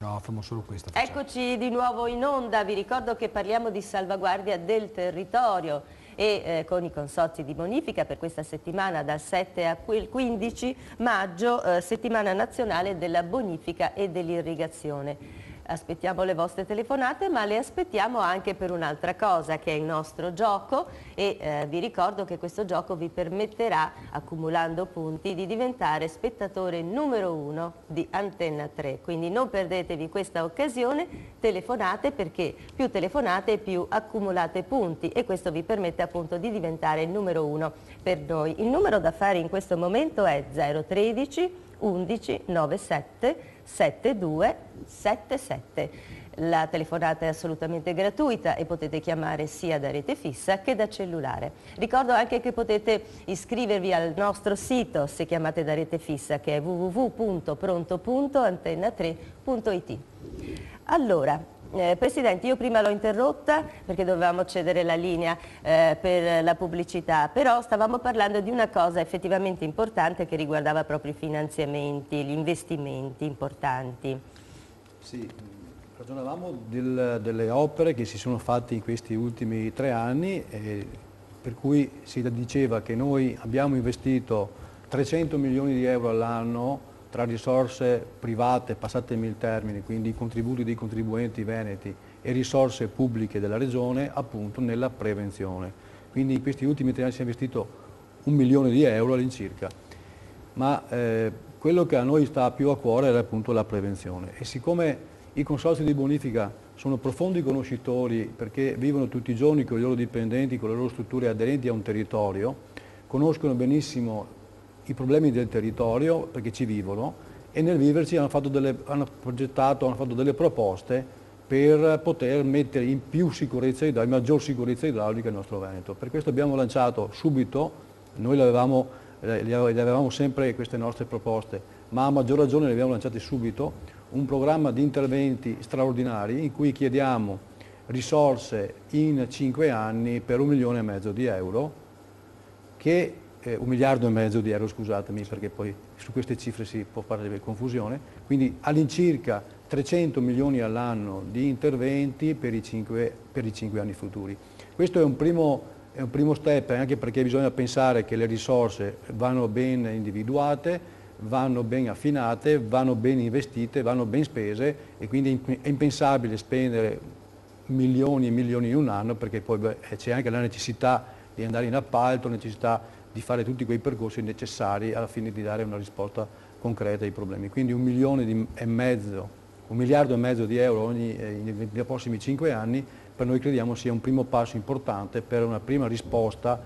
No, facciamo solo questo. Eccoci di nuovo in onda, vi ricordo che parliamo di salvaguardia del territorio e con i consorzi di bonifica per questa settimana dal 7 al 15 maggio, settimana nazionale della bonifica e dell'irrigazione. Aspettiamo le vostre telefonate, ma le aspettiamo anche per un'altra cosa, che è il nostro gioco, e vi ricordo che questo gioco vi permetterà, accumulando punti, di diventare spettatore numero 1 di Antenna 3. Quindi non perdetevi questa occasione, telefonate, perché più telefonate più accumulate punti, e questo vi permette appunto di diventare il numero 1 per noi. Il numero da fare in questo momento è 013 11 97 72 77. La telefonata è assolutamente gratuita e potete chiamare sia da rete fissa che da cellulare. Ricordo anche che potete iscrivervi al nostro sito se chiamate da rete fissa, che è www.pronto.antenna3.it. Allora, Presidente, io prima l'ho interrotta perché dovevamo cedere la linea per la pubblicità, però stavamo parlando di una cosa effettivamente importante che riguardava proprio i finanziamenti, gli investimenti importanti. Sì, ragionavamo delle opere che si sono fatte in questi ultimi 3 anni, per cui si diceva che noi abbiamo investito 300 milioni di euro all'anno tra risorse private, passatemi il termine, quindi i contributi dei contribuenti veneti, e risorse pubbliche della Regione, appunto nella prevenzione. Quindi in questi ultimi 3 anni si è investito 1 milione di euro all'incirca. Ma quello che a noi sta più a cuore era appunto la prevenzione. E siccome i consorzi di bonifica sono profondi conoscitori, perché vivono tutti i giorni con i loro dipendenti, con le loro strutture aderenti a un territorio, conoscono benissimo i problemi del territorio, perché ci vivono, e nel viverci hanno fatto delle proposte per poter mettere in più sicurezza, in maggior sicurezza idraulica il nostro Veneto. Per questo abbiamo lanciato subito, noi le avevamo sempre queste nostre proposte, ma a maggior ragione le abbiamo lanciate subito, un programma di interventi straordinari in cui chiediamo risorse in 5 anni per 1,5 milioni di euro, che 1,5 miliardi di euro, scusatemi, perché poi su queste cifre si può fare delle confusione, quindi all'incirca 300 milioni all'anno di interventi per i 5 anni futuri. Questo è un primo step, anche perché bisogna pensare che le risorse vanno ben individuate, vanno ben affinate, vanno ben investite, vanno ben spese, e quindi è impensabile spendere milioni e milioni in un anno, perché poi c'è anche la necessità di andare in appalto, necessità di fare tutti quei percorsi necessari alla fine di dare una risposta concreta ai problemi. Quindi 1,5 miliardi di euro nei prossimi 5 anni per noi crediamo sia un primo passo importante per una risposta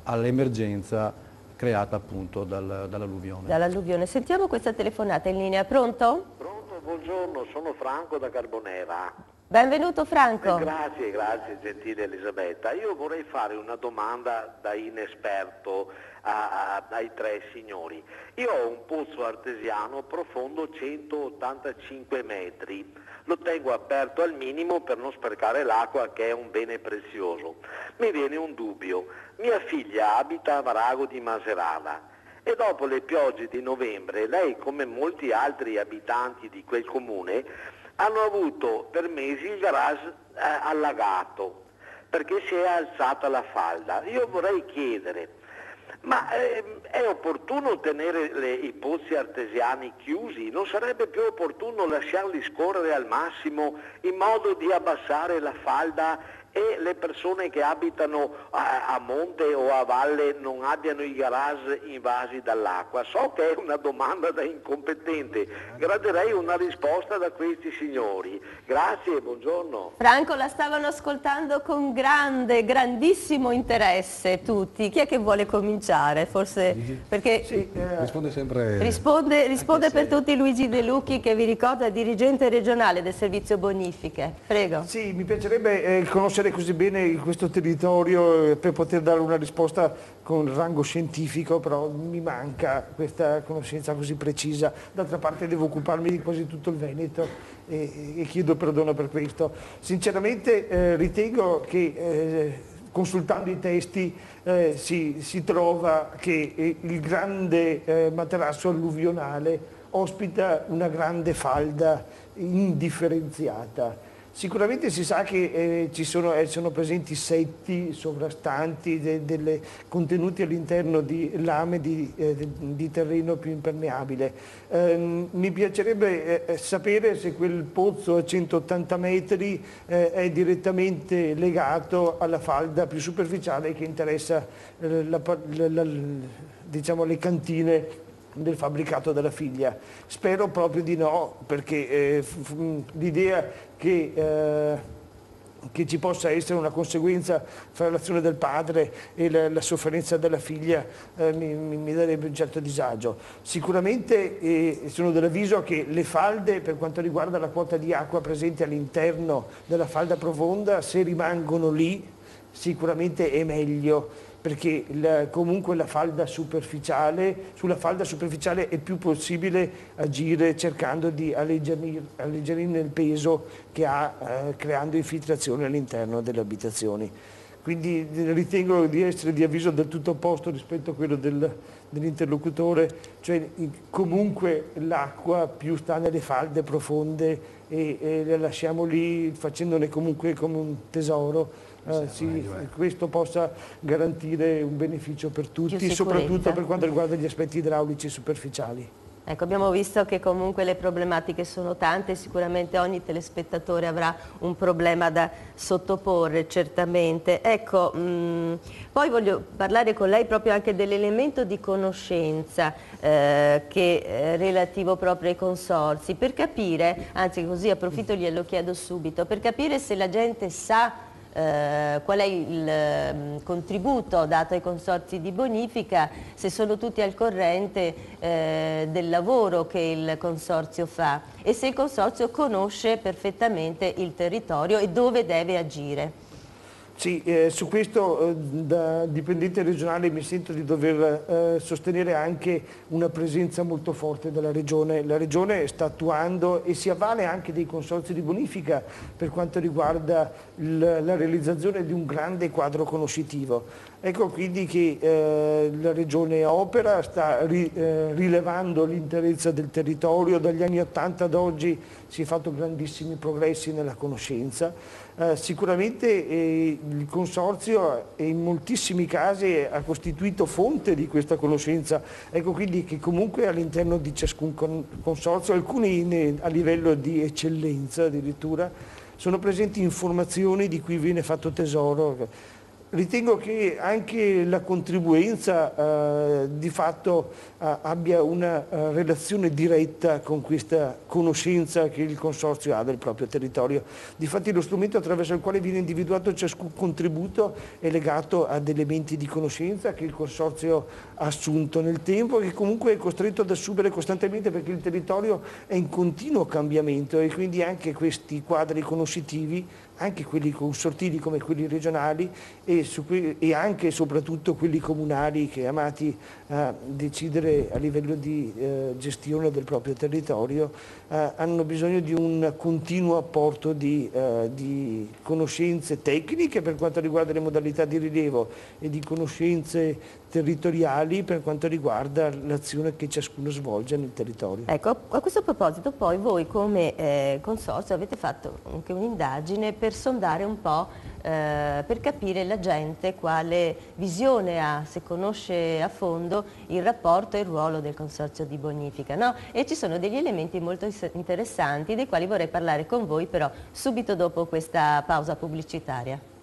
all'emergenza creata appunto dall'alluvione. Dall'alluvione. Sentiamo questa telefonata in linea. Pronto? Pronto, buongiorno, sono Franco da Carbonera. Benvenuto Franco. Grazie, gentile Elisabetta. Io vorrei fare una domanda da inesperto ai 3 signori. Io ho un pozzo artesiano profondo 185 metri. Lo tengo aperto al minimo per non sprecare l'acqua, che è un bene prezioso. Mi viene un dubbio. Mia figlia abita a Varago di Maserata e dopo le piogge di novembre lei, come molti altri abitanti di quel comune, hanno avuto per mesi il garage allagato perché si è alzata la falda. Io vorrei chiedere, ma è opportuno tenere i pozzi artesiani chiusi? Non sarebbe più opportuno lasciarli scorrere al massimo in modo di abbassare la falda e le persone che abitano a monte o a valle non abbiano i garage invasi dall'acqua? So che è una domanda da incompetente, gradirei una risposta da questi signori. Grazie e buongiorno. Franco, la stavano ascoltando con grandissimo interesse tutti. Chi è che vuole cominciare? Forse perché sì, risponde sempre. Risponde per tutti Luigi De Lucchi, che vi ricordo è dirigente regionale del servizio bonifiche. Prego. Sì, mi piacerebbe conoscere così bene questo territorio per poter dare una risposta con rango scientifico, però mi manca questa conoscenza così precisa. D'altra parte devo occuparmi di quasi tutto il Veneto e chiedo perdono per questo. Sinceramente ritengo che consultando i testi si trova che il grande materasso alluvionale ospita una grande falda indifferenziata. Sicuramente si sa che sono presenti setti sovrastanti, contenuti all'interno di lame di terreno più impermeabile. Mi piacerebbe sapere se quel pozzo a 180 metri è direttamente legato alla falda più superficiale che interessa diciamo, le cantine del fabbricato della figlia. Spero proprio di no, perché l'idea che ci possa essere una conseguenza fra l'azione del padre e la sofferenza della figlia mi darebbe un certo disagio. Sicuramente sono dell'avviso che le falde, per quanto riguarda la quota di acqua presente all'interno della falda profonda, se rimangono lì sicuramente è meglio, perché comunque sulla falda superficiale è più possibile agire cercando di alleggerire il peso che ha creando infiltrazioni all'interno delle abitazioni. Quindi ritengo di essere di avviso del tutto opposto rispetto a quello dell'interlocutore, cioè comunque l'acqua più sta nelle falde profonde e la lasciamo lì facendone comunque come un tesoro. Questo possa garantire un beneficio per tutti, soprattutto per quanto riguarda gli aspetti idraulici superficiali. Ecco, abbiamo visto che comunque le problematiche sono tante, sicuramente ogni telespettatore avrà un problema da sottoporre, certamente. Ecco, poi voglio parlare con lei proprio anche dell'elemento di conoscenza che è relativo proprio ai consorzi, per capire, anzi così approfitto e glielo chiedo subito, per capire se la gente sa qual è il contributo dato ai consorzi di bonifica, se sono tutti al corrente del lavoro che il consorzio fa e se il consorzio conosce perfettamente il territorio e dove deve agire. Sì, su questo da dipendente regionale mi sento di dover sostenere anche una presenza molto forte della Regione. La Regione sta attuando e si avvale anche dei consorzi di bonifica per quanto riguarda la realizzazione di un grande quadro conoscitivo. Ecco quindi che la Regione opera, sta rilevando l'interezza del territorio, dagli anni 80 ad oggi si è fatto grandissimi progressi nella conoscenza. Sicuramente il Consorzio in moltissimi casi ha costituito fonte di questa conoscenza, ecco quindi che comunque all'interno di ciascun Consorzio, alcuni a livello di eccellenza addirittura, sono presenti informazioni di cui viene fatto tesoro. Ritengo che anche la contribuenza di fatto abbia una relazione diretta con questa conoscenza che il Consorzio ha del proprio territorio. Difatti lo strumento attraverso il quale viene individuato ciascun contributo è legato ad elementi di conoscenza che il Consorzio ha assunto nel tempo e che comunque è costretto ad assumere costantemente perché il territorio è in continuo cambiamento e quindi anche questi quadri conoscitivi, anche quelli consortili come quelli regionali e anche e soprattutto quelli comunali che amati a decidere a livello di gestione del proprio territorio, hanno bisogno di un continuo apporto di conoscenze tecniche per quanto riguarda le modalità di rilievo e di conoscenze territoriali per quanto riguarda l'azione che ciascuno svolge nel territorio. Ecco, a questo proposito poi voi come consorzio avete fatto anche un'indagine per sondare un po', per capire la gente quale visione ha, se conosce a fondo il rapporto e il ruolo del consorzio di bonifica, no? E ci sono degli elementi molto interessanti dei quali vorrei parlare con voi però subito dopo questa pausa pubblicitaria.